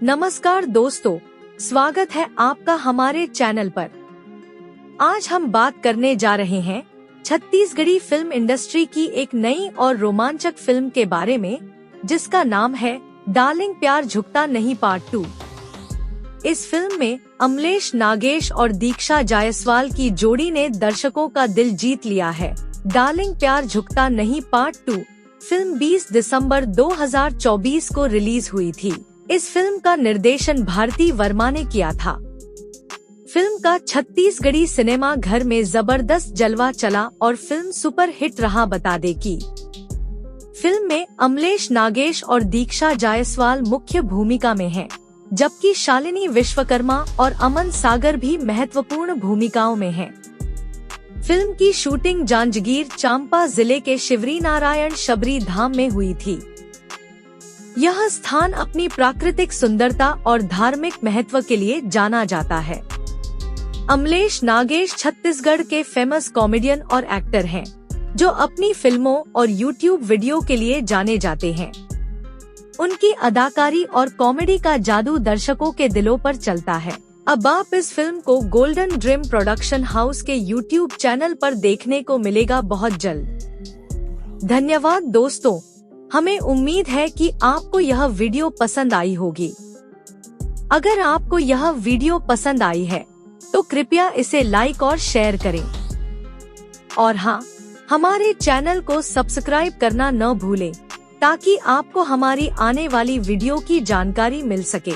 नमस्कार दोस्तों, स्वागत है आपका हमारे चैनल पर। आज हम बात करने जा रहे हैं छत्तीसगढ़ी फिल्म इंडस्ट्री की एक नई और रोमांचक फिल्म के बारे में, जिसका नाम है डार्लिंग प्यार झुकता नहीं पार्ट 2। इस फिल्म में अमलेश नागेश और दीक्षा जायसवाल की जोड़ी ने दर्शकों का दिल जीत लिया है। डार्लिंग प्यार झुकता नहीं पार्ट 2 फिल्म 20 दिसंबर 2024 को रिलीज हुई थी। इस फिल्म का निर्देशन भारती वर्मा ने किया था। फिल्म का छत्तीसगढ़ी सिनेमा घर में जबरदस्त जलवा चला और फिल्म सुपर हिट रहा बता दे की। फिल्म में अमलेश नागेश और दीक्षा जायसवाल मुख्य भूमिका में हैं, जबकि शालिनी विश्वकर्मा और अमन सागर भी महत्वपूर्ण भूमिकाओं में हैं। फिल्म की शूटिंग जांजगीर चांपा जिले के शिवरी नारायण शबरी धाम में हुई थी। यह स्थान अपनी प्राकृतिक सुंदरता और धार्मिक महत्व के लिए जाना जाता है। अमलेश नागेश छत्तीसगढ़ के फेमस कॉमेडियन और एक्टर हैं, जो अपनी फिल्मों और यूट्यूब वीडियो के लिए जाने जाते हैं। उनकी अदाकारी और कॉमेडी का जादू दर्शकों के दिलों पर चलता है। अब आप इस फिल्म को गोल्डन ड्रीम प्रोडक्शन हाउस के यूट्यूब चैनल पर देखने को मिलेगा बहुत जल्द। धन्यवाद दोस्तों, हमें उम्मीद है कि आपको यह वीडियो पसंद आई होगी। अगर आपको यह वीडियो पसंद आई है तो कृपया इसे लाइक और शेयर करें। और हाँ, हमारे चैनल को सब्सक्राइब करना न भूलें, ताकि आपको हमारी आने वाली वीडियो की जानकारी मिल सके।